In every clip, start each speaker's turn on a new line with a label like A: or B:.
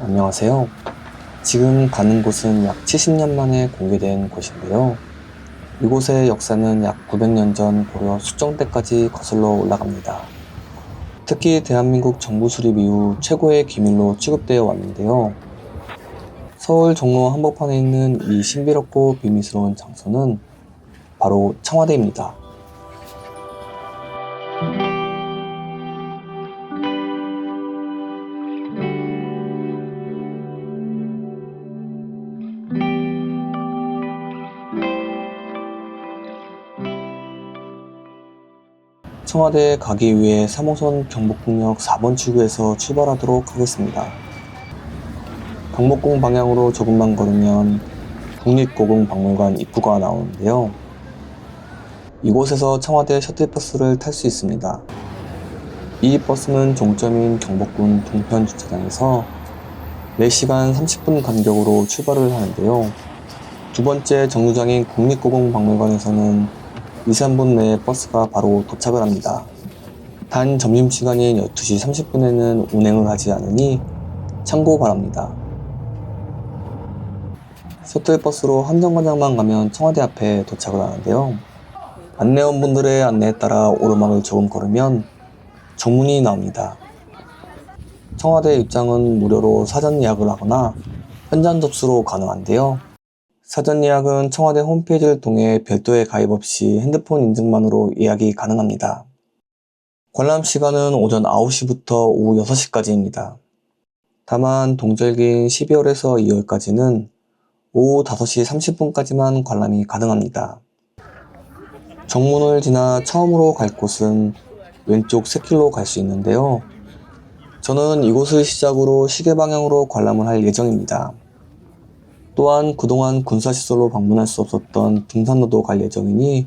A: 안녕하세요. 지금 가는 곳은 약 70년 만에 공개된 곳인데요. 이곳의 역사는 약 900년 전 고려 수종 때까지 거슬러 올라갑니다. 특히 대한민국 정부 수립 이후 최고의 기밀로 취급되어 왔는데요. 서울 종로 한복판에 있는 이 신비롭고 비밀스러운 장소는 바로 청와대입니다. 청와대에 가기 위해 3호선 경복궁역 4번 출구에서 출발하도록 하겠습니다. 경복궁 방향으로 조금만 걸으면 국립고궁박물관 입구가 나오는데요. 이곳에서 청와대 셔틀버스를 탈 수 있습니다. 이 버스는 종점인 경복궁 동편 주차장에서 4시간 30분 간격으로 출발을 하는데요. 두 번째 정류장인 국립고궁박물관에서는 2, 3분 내에 버스가 바로 도착을 합니다. 단 점심시간인 12시 30분에는 운행을 하지 않으니 참고 바랍니다. 셔틀버스로 한정거장만 가면 청와대 앞에 도착을 하는데요. 안내원분들의 안내에 따라 오르막을 조금 걸으면 정문이 나옵니다. 청와대 입장은 무료로 사전 예약을 하거나 현장 접수로 가능한데요. 사전 예약은 청와대 홈페이지를 통해 별도의 가입 없이 핸드폰 인증만으로 예약이 가능합니다. 관람 시간은 오전 9시부터 오후 6시까지입니다. 다만 동절기인 12월에서 2월까지는 오후 5시 30분까지만 관람이 가능합니다. 정문을 지나 처음으로 갈 곳은 왼쪽 샛길로 갈 수 있는데요. 저는 이곳을 시작으로 시계 방향으로 관람을 할 예정입니다. 또한 그동안 군사시설로 방문할 수 없었던 등산로도 갈 예정이니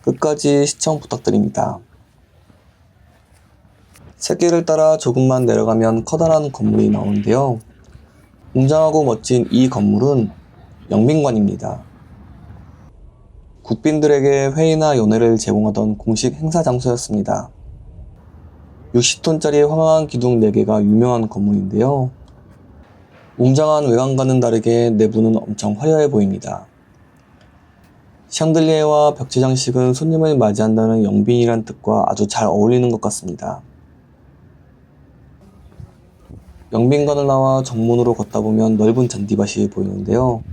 A: 끝까지 시청 부탁드립니다. 샛길을 따라 조금만 내려가면 커다란 건물이 나오는데요. 웅장하고 멋진 이 건물은 영빈관입니다. 국빈들에게 회의나 연회를 제공하던 공식 행사 장소였습니다. 60톤짜리 황황한 기둥 4개가 유명한 건물인데요. 웅장한 외관과는 다르게 내부는 엄청 화려해 보입니다. 샹들리에와 벽지 장식은 손님을 맞이한다는 영빈이란 뜻과 아주 잘 어울리는 것 같습니다. 영빈관을 나와 정문으로 걷다 보면 넓은 잔디밭이 보이는데요.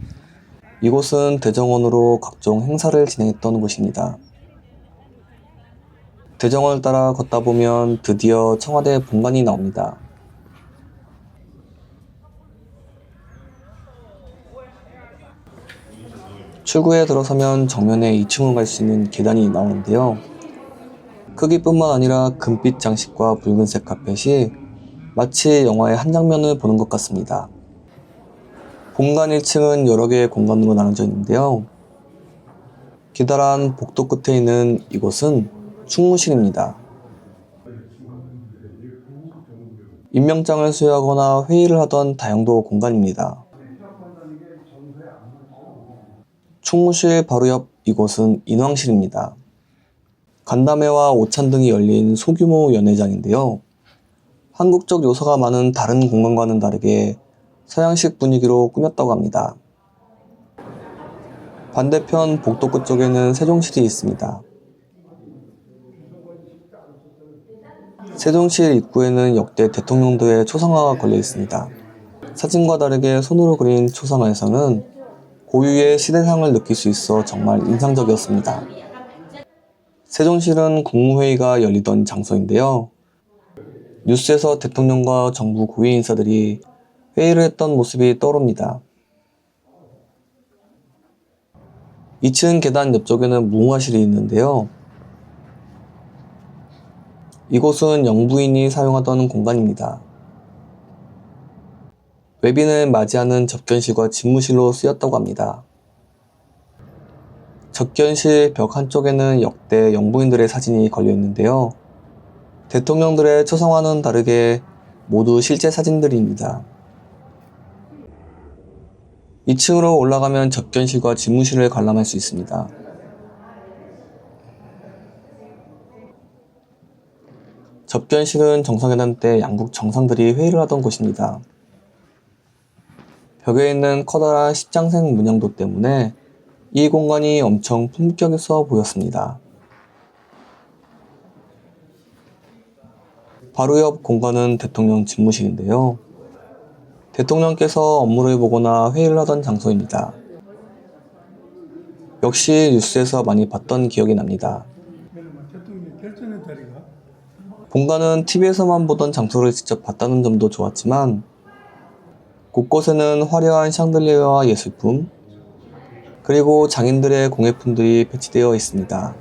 A: 이곳은 대정원으로 각종 행사를 진행했던 곳입니다. 대정원을 따라 걷다 보면 드디어 청와대 본관이 나옵니다. 출구에 들어서면 정면에 2층으로 갈 수 있는 계단이 나오는데요. 크기뿐만 아니라 금빛 장식과 붉은색 카펫이 마치 영화의 한 장면을 보는 것 같습니다. 본관 1층은 여러 개의 공간으로 나눠져 있는데요. 기다란 복도 끝에 있는 이곳은 충무실입니다. 임명장을 수여하거나 회의를 하던 다용도 공간입니다. 충무실 바로 옆 이곳은 인왕실입니다. 간담회와 오찬 등이 열린 소규모 연회장인데요. 한국적 요소가 많은 다른 공간과는 다르게 서양식 분위기로 꾸몄다고 합니다. 반대편 복도 끝쪽에는 세종실이 있습니다. 세종실 입구에는 역대 대통령들의 초상화가 걸려 있습니다. 사진과 다르게 손으로 그린 초상화에서는 고유의 시대상을 느낄 수 있어 정말 인상적이었습니다. 세종실은 국무회의가 열리던 장소인데요. 뉴스에서 대통령과 정부 고위 인사들이 회의를 했던 모습이 떠오릅니다. 2층 계단 옆쪽에는 무궁화실이 있는데요. 이곳은 영부인이 사용하던 공간입니다. 외빈을 맞이하는 접견실과 집무실로 쓰였다고 합니다. 접견실 벽 한쪽에는 역대 영부인들의 사진이 걸려 있는데요. 대통령들의 초상화는 다르게 모두 실제 사진들입니다. 2층으로 올라가면 접견실과 집무실을 관람할 수 있습니다. 접견실은 정상회담 때 양국 정상들이 회의를 하던 곳입니다. 벽에 있는 커다란 십장색 문양도 때문에 이 공간이 엄청 품격 있어 보였습니다. 바로 옆 공간은 대통령 집무실인데요. 대통령께서 업무를 보거나 회의를 하던 장소입니다. 역시 뉴스에서 많이 봤던 기억이 납니다. 본관은 TV에서만 보던 장소를 직접 봤다는 점도 좋았지만 곳곳에는 화려한 샹들리에와 예술품, 그리고 장인들의 공예품들이 배치되어 있습니다.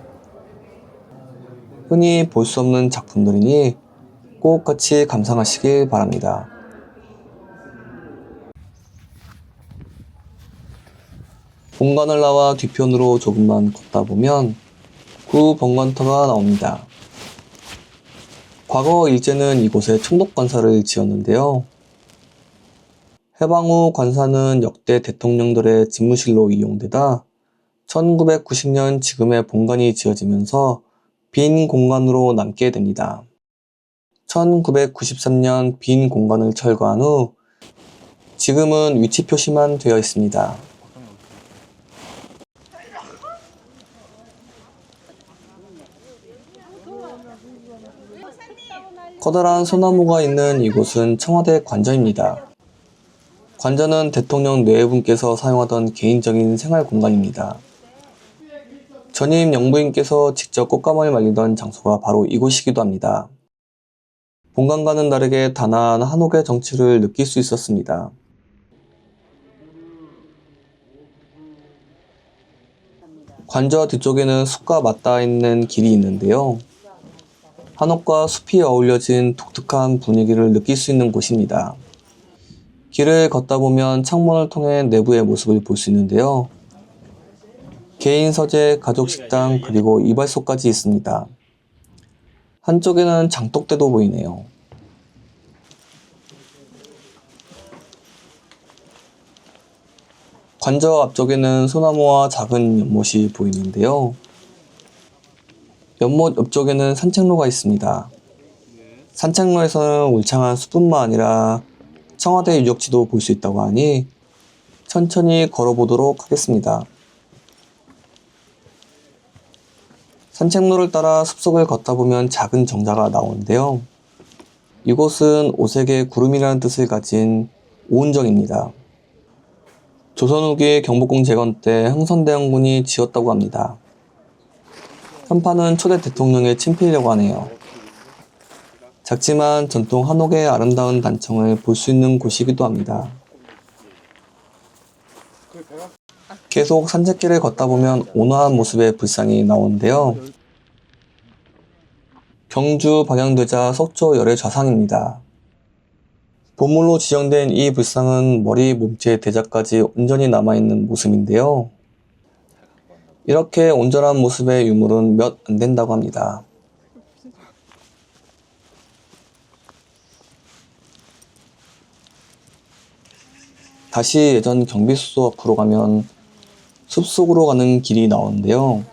A: 흔히 볼 수 없는 작품들이니 꼭 같이 감상하시길 바랍니다. 본관을 나와 뒤편으로 조금만 걷다 보면 구 번관터가 나옵니다. 과거 일제는 이곳에 총독관사를 지었는데요. 해방 후 관사는 역대 대통령들의 집무실로 이용되다 1990년 지금의 본관이 지어지면서 빈 공간으로 남게 됩니다. 1993년 빈 공간을 철거한 후 지금은 위치 표시만 되어 있습니다. 커다란 소나무가 있는 이곳은 청와대 관저입니다. 관저는 대통령 내외분께서 사용하던 개인적인 생활 공간입니다. 전임 영부인께서 직접 꽃감을 말리던 장소가 바로 이곳이기도 합니다. 본관과는 다르게 단아한 한옥의 정취를 느낄 수 있었습니다. 관저 뒤쪽에는 숲과 맞닿아 있는 길이 있는데요. 한옥과 숲이 어울려진 독특한 분위기를 느낄 수 있는 곳입니다. 길을 걷다 보면 창문을 통해 내부의 모습을 볼 수 있는데요. 개인 서재, 가족 식당, 그리고 이발소까지 있습니다. 한쪽에는 장독대도 보이네요. 관저 앞쪽에는 소나무와 작은 연못이 보이는데요. 연못 옆쪽에는 산책로가 있습니다. 산책로에서는 울창한 숲뿐만 아니라 청와대 유적지도 볼 수 있다고 하니 천천히 걸어보도록 하겠습니다. 산책로를 따라 숲속을 걷다 보면 작은 정자가 나오는데요. 이곳은 오색의 구름이라는 뜻을 가진 오은정입니다. 조선 후기 경복궁 재건 때 흥선대원군이 지었다고 합니다. 현판은 초대 대통령의 친필이라고 하네요. 작지만 전통 한옥의 아름다운 단청을 볼 수 있는 곳이기도 합니다. 계속 산책길을 걷다 보면 온화한 모습의 불상이 나오는데요. 경주 방향되자 속초 열애 좌상입니다. 보물로 지정된 이 불상은 머리, 몸체, 대자까지 온전히 남아있는 모습인데요. 이렇게 온전한 모습의 유물은 몇 안 된다고 합니다. 다시 예전 경비수소 앞으로 가면 숲속으로 가는 길이 나오는데요.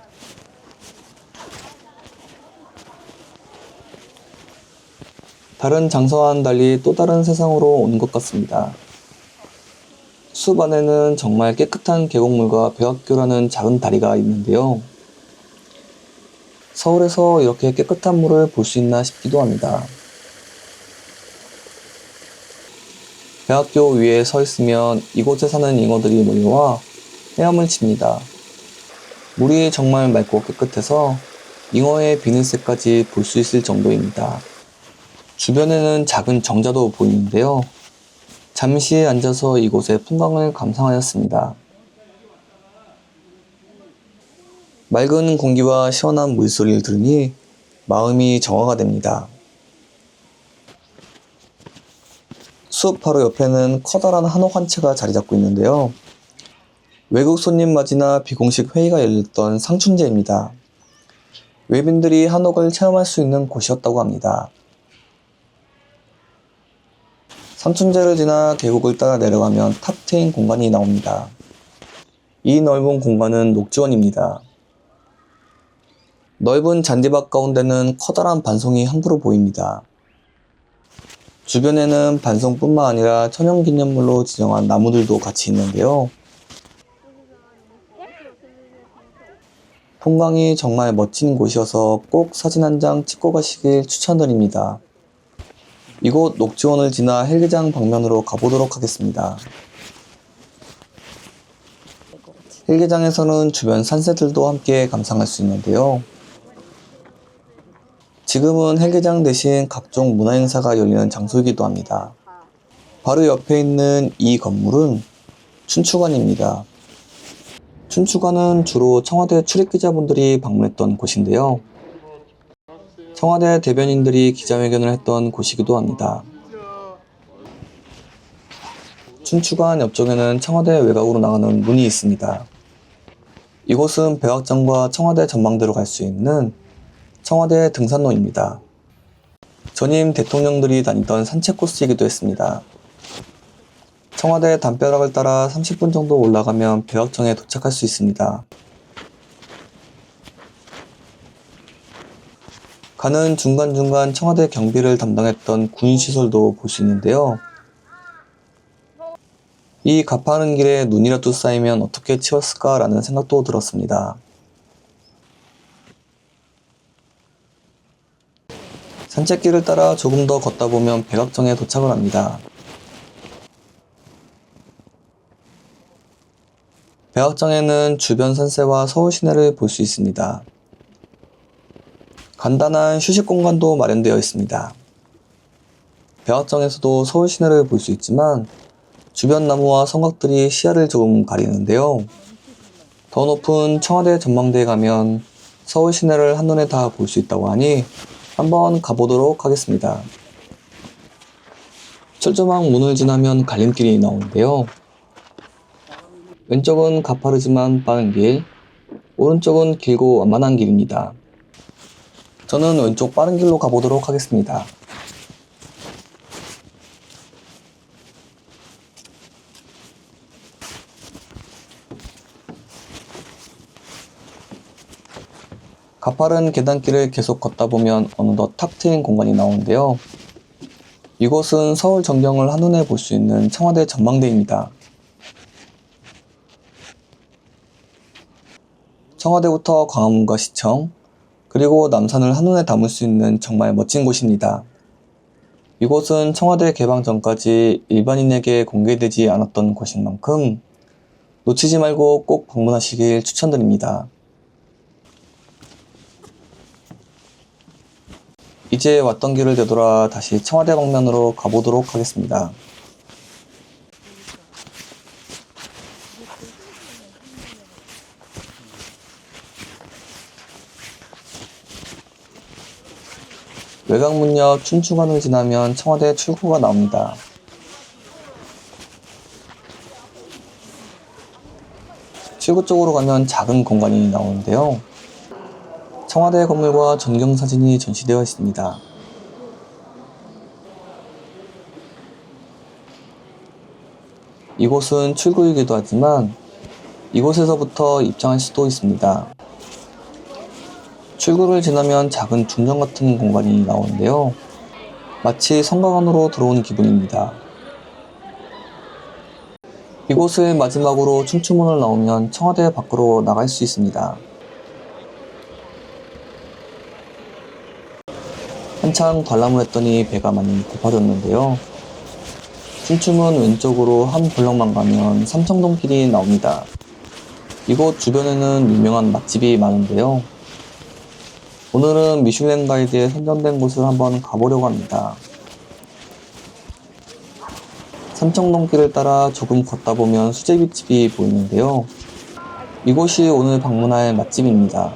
A: 다른 장소와는 달리 또 다른 세상으로 온 것 같습니다. 숲 안에는 정말 깨끗한 계곡물과 배학교라는 작은 다리가 있는데요. 서울에서 이렇게 깨끗한 물을 볼 수 있나 싶기도 합니다. 배학교 위에 서 있으면 이곳에 사는 잉어들이 몰려와 헤엄을 칩니다. 물이 정말 맑고 깨끗해서 잉어의 비늘새까지 볼 수 있을 정도입니다. 주변에는 작은 정자도 보이는데요. 잠시 앉아서 이곳의 풍광을 감상하였습니다. 맑은 공기와 시원한 물소리를 들으니 마음이 정화가 됩니다. 숲 바로 옆에는 커다란 한옥 한 채가 자리 잡고 있는데요. 외국 손님 맞이나 비공식 회의가 열렸던 상춘제입니다. 외빈들이 한옥을 체험할 수 있는 곳이었다고 합니다. 상춘제를 지나 계곡을 따라 내려가면 탁 트인 공간이 나옵니다. 이 넓은 공간은 녹지원입니다. 넓은 잔디밭 가운데는 커다란 반송이 항구로 보입니다. 주변에는 반성뿐만 아니라 천연기념물로 지정한 나무들도 같이 있는데요. 풍광이 정말 멋진 곳이어서 꼭 사진 한 장 찍고 가시길 추천드립니다. 이곳 녹지원을 지나 헬기장 방면으로 가보도록 하겠습니다. 헬기장에서는 주변 산새들도 함께 감상할 수 있는데요. 지금은 헬기장 대신 각종 문화행사가 열리는 장소이기도 합니다. 바로 옆에 있는 이 건물은 춘추관입니다. 춘추관은 주로 청와대 출입기자분들이 방문했던 곳인데요. 청와대 대변인들이 기자회견을 했던 곳이기도 합니다. 춘추관 옆쪽에는 청와대 외곽으로 나가는 문이 있습니다. 이곳은 백악장과 청와대 전망대로 갈 수 있는 청와대 등산로입니다. 전임 대통령들이 다니던 산책 코스이기도 했습니다. 청와대 담벼락을 따라 30분 정도 올라가면 백악정에 도착할 수 있습니다. 가는 중간중간 청와대 경비를 담당했던 군시설도 볼 수 있는데요. 이 가파른 길에 눈이라도 쌓이면 어떻게 치웠을까라는 생각도 들었습니다. 산책길을 따라 조금 더 걷다 보면 백악정에 도착을 합니다. 백악정에는 주변 산세와 서울 시내를 볼 수 있습니다. 간단한 휴식 공간도 마련되어 있습니다. 백악정에서도 서울 시내를 볼 수 있지만 주변 나무와 성곽들이 시야를 조금 가리는데요. 더 높은 청와대 전망대에 가면 서울 시내를 한눈에 다 볼 수 있다고 하니 한번 가보도록 하겠습니다. 철조망 문을 지나면 갈림길이 나오는데요. 왼쪽은 가파르지만 빠른 길, 오른쪽은 길고 완만한 길입니다. 저는 왼쪽 빠른 길로 가보도록 하겠습니다. 가파른 계단길을 계속 걷다 보면 어느덧 탁 트인 공간이 나오는데요. 이곳은 서울 전경을 한눈에 볼 수 있는 청와대 전망대입니다. 청와대부터 광화문과 시청, 그리고 남산을 한눈에 담을 수 있는 정말 멋진 곳입니다. 이곳은 청와대 개방 전까지 일반인에게 공개되지 않았던 곳인 만큼 놓치지 말고 꼭 방문하시길 추천드립니다. 이제 왔던 길을 되돌아 다시 청와대 방면으로 가보도록 하겠습니다. 외곽문 옆 춘추관을 지나면 청와대 출구가 나옵니다. 출구 쪽으로 가면 작은 공간이 나오는데요. 청와대 건물과 전경사진이 전시되어 있습니다. 이곳은 출구이기도 하지만 이곳에서부터 입장할 수도 있습니다. 출구를 지나면 작은 중정 같은 공간이 나오는데요. 마치 성곽 안으로 들어온 기분입니다. 이곳을 마지막으로 춘추문을 나오면 청와대 밖으로 나갈 수 있습니다. 한창 관람을 했더니 배가 많이 고파졌는데요. 춘추문 왼쪽으로 한 블럭만 가면 삼청동길이 나옵니다. 이곳 주변에는 유명한 맛집이 많은데요. 오늘은 미슐랭 가이드에 선정된 곳을 한번 가보려고 합니다. 삼청동길을 따라 조금 걷다 보면 수제비집이 보이는데요. 이곳이 오늘 방문할 맛집입니다.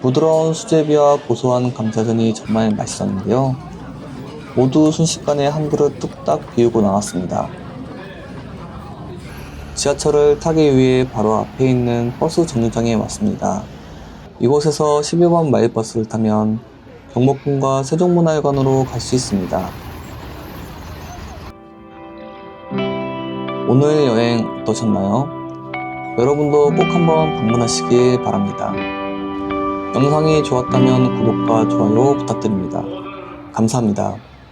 A: 부드러운 수제비와 고소한 감자전이 정말 맛있었는데요. 모두 순식간에 한 그릇 뚝딱 비우고 나왔습니다. 지하철을 타기 위해 바로 앞에 있는 버스 정류장에 왔습니다. 이곳에서 11번 마일버스를 타면 경복궁과 세종문화회관으로 갈 수 있습니다. 오늘 여행 어떠셨나요? 여러분도 꼭 한번 방문하시길 바랍니다. 영상이 좋았다면 구독과 좋아요 부탁드립니다. 감사합니다.